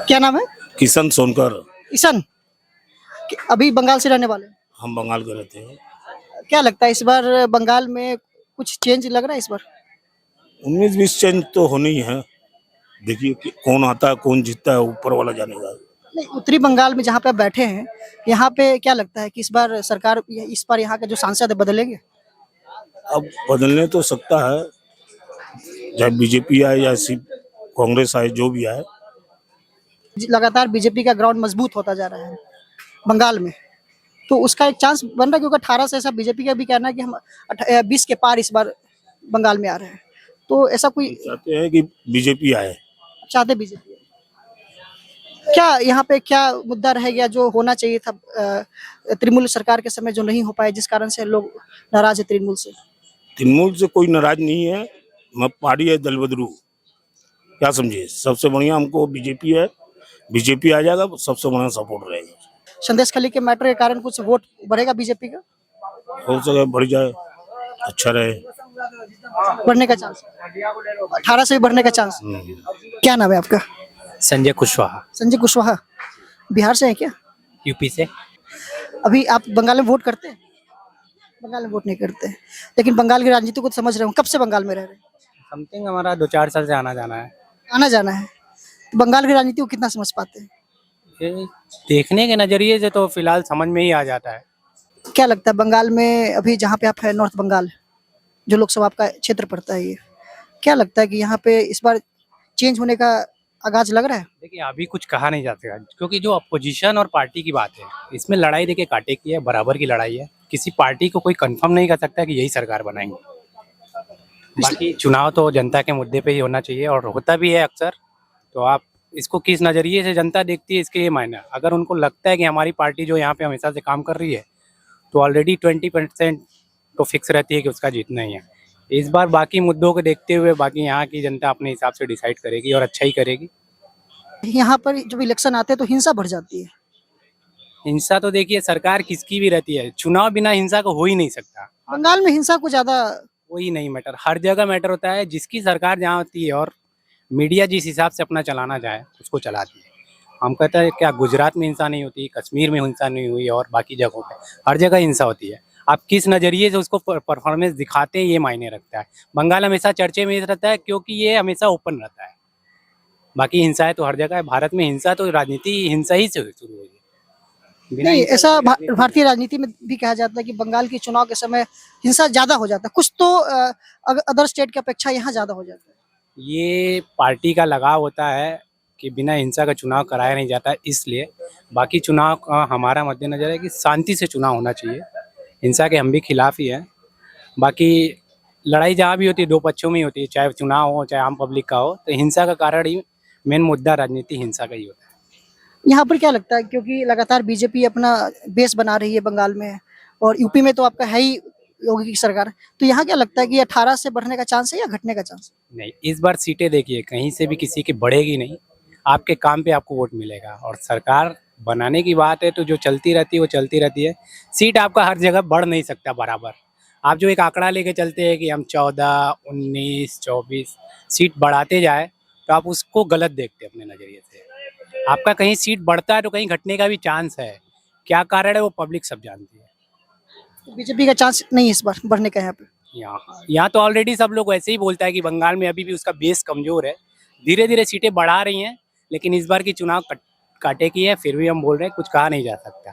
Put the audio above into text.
क्या नाम है? किशन सोनकर। ईशन। अभी बंगाल से रहने वाले हैं। हम बंगाल के रहते हैं। क्या लगता है इस बार बंगाल में कुछ चेंज लग रहा है इस बार? 19-20 चेंज तो होनी ही है। देखिए कि कौन आता है कौन जीतता है ऊपर वाला जानेगा। नहीं, उत्तरी बंगाल में जहाँ पे आप बैठे हैं, यहाँ पे क्या लगता है कि इस बार सरकार इस बार यहाँ के जो सांसद है बदलेंगे? अब बदलने तो सकता है, चाहे बीजेपी आए या सिर्फ कांग्रेस आए, जो भी आए। लगातार बीजेपी का ग्राउंड मजबूत होता जा रहा है बंगाल में, तो उसका एक चांस बन रहा है, क्योंकि 18 से ऐसा बीजेपी का भी कहना है कि हम 20 के पार इस बार बंगाल में आ रहे हैं, तो ऐसा कोई चाहते हैं कि बीजेपी आए। चाहते बीजेपी? क्या यहाँ पे क्या मुद्दा रह गया जो होना चाहिए था तृणमूल सरकार के समय, जो नहीं हो पाया, जिस कारण से लोग नाराज है तृणमूल से? तृणमूल से कोई नाराज नहीं है, मैं पार्टी है दल बदलू, क्या समझिए। सबसे बढ़िया हमको बीजेपी है, बीजेपी आ जाएगा सबसे बड़ा सपोर्ट रहेगा। संदेश खली के मैटर के कारण कुछ वोट बढ़ेगा बीजेपी का? हो सके बढ़ जाए, अच्छा रहे। बढ़ने का चांस 18 से भी बढ़ने का चांस। क्या नाम है आपका? संजय कुशवाहा। संजय कुशवाहा। बिहार से है क्या? यूपी से। अभी आप बंगाल में वोट करते हैं? बंगाल में वोट नहीं करते हैं, लेकिन बंगाल की राजनीति को तो समझ रहे हो। कब से बंगाल में रह रहे हैं? समथिंग हमारा 2-4 साल से आना जाना है। आना जाना है, तो बंगाल की राजनीति को कितना समझ पाते हैं? ये देखने के नजरिए से तो फिलहाल समझ में ही आ जाता है। क्या लगता है बंगाल में अभी जहाँ पे आप है, नॉर्थ बंगाल जो लोकसभा आपका क्षेत्र पड़ता है, ये क्या लगता है कि यहाँ पे इस बार चेंज होने का आगाज लग रहा है? देखिए अभी कुछ कहा नहीं जा सकता, क्योंकि जो अपोजिशन और पार्टी की बात है, इसमें लड़ाई देखिए कांटे की है, बराबर की लड़ाई है। किसी पार्टी को कोई कंफर्म नहीं कर सकता कि यही सरकार बनाएंगे। बाकी चुनाव तो जनता के मुद्दे पे ही होना चाहिए, और होता भी है अक्सर। तो आप इसको किस नज़रिए से जनता देखती है, इसके ये मायने। अगर उनको लगता है कि हमारी पार्टी जो यहाँ पे हमेशा से काम कर रही है, तो ऑलरेडी 20% तो फिक्स रहती है कि उसका जीतना ही है। इस बार बाकी मुद्दों को देखते हुए बाकी यहाँ की जनता अपने हिसाब से डिसाइड करेगी और अच्छा ही करेगी। यहाँ पर जब इलेक्शन आते हैं तो हिंसा बढ़ जाती है। हिंसा तो देखिए सरकार किसकी भी रहती है, चुनाव बिना हिंसा को हो ही नहीं सकता। बंगाल में हिंसा को ज्यादा कोई नहीं मैटर, हर जगह मैटर होता है। जिसकी सरकार जहाँ होती है और मीडिया जिस हिसाब से अपना चलाना चाहे उसको चलाती है। हम कहते हैं क्या गुजरात में हिंसा नहीं होती, कश्मीर में हिंसा नहीं हुई, और बाकी जगहों पे हर जगह हिंसा होती है। आप किस नज़रिए से उसको परफॉर्मेंस दिखाते हैं ये मायने रखता है। बंगाल हमेशा चर्चे में रहता है क्योंकि ये हमेशा ओपन रहता है। बाकी हिंसा है तो हर जगह है, भारत में हिंसा तो राजनीति हिंसा ही से शुरू हुई है। नहीं, ऐसा भारतीय राजनीति में भी कहा जाता है कि बंगाल के चुनाव के समय हिंसा ज्यादा हो जाता है, कुछ तो अदर स्टेट की अपेक्षा यहाँ ज्यादा हो जाता है। ये पार्टी का लगाव होता है कि बिना हिंसा का चुनाव कराया नहीं जाता, इसलिए। बाकी चुनाव का हमारा मद्देनजर है कि शांति से चुनाव होना चाहिए। हिंसा के हम भी खिलाफ ही हैं। बाकी लड़ाई जहाँ भी होती है दो पक्षों में ही होती है, चाहे चुनाव हो चाहे आम पब्लिक का हो, तो हिंसा का कारण ही मेन मुद्दा राजनीति हिंसा का ही होता है। यहाँ पर क्या लगता है, क्योंकि लगातार बीजेपी अपना बेस बना रही है बंगाल में, और यूपी में तो आपका है ही योगी की सरकार, तो यहाँ क्या लगता है कि 18 से बढ़ने का चांस है या घटने का चांस? नहीं, इस बार सीटें देखिए कहीं से भी किसी की बढ़ेगी नहीं। आपके काम पे आपको वोट मिलेगा, और सरकार बनाने की बात है तो जो चलती रहती है वो चलती रहती है। सीट आपका हर जगह बढ़ नहीं सकता बराबर। आप जो एक आंकड़ा लेके चलते हैं कि हम 14, 19, 24 सीट बढ़ाते जाए, तो आप उसको गलत देखते हैं अपने नज़रिए से। आपका कहीं सीट बढ़ता है तो कहीं घटने का भी चांस है। क्या कारण है वो पब्लिक सब जानती है। तो बीजेपी का चांस नहीं है इस बार बढ़ने का यहाँ पे? यहाँ तो ऑलरेडी सब लोग वैसे ही बोलता है कि बंगाल में अभी भी उसका बेस कमजोर है। धीरे धीरे सीटें बढ़ा रही हैं, लेकिन इस बार की चुनाव काटे की है, फिर भी हम बोल रहे हैं कुछ कहा नहीं जा सकता।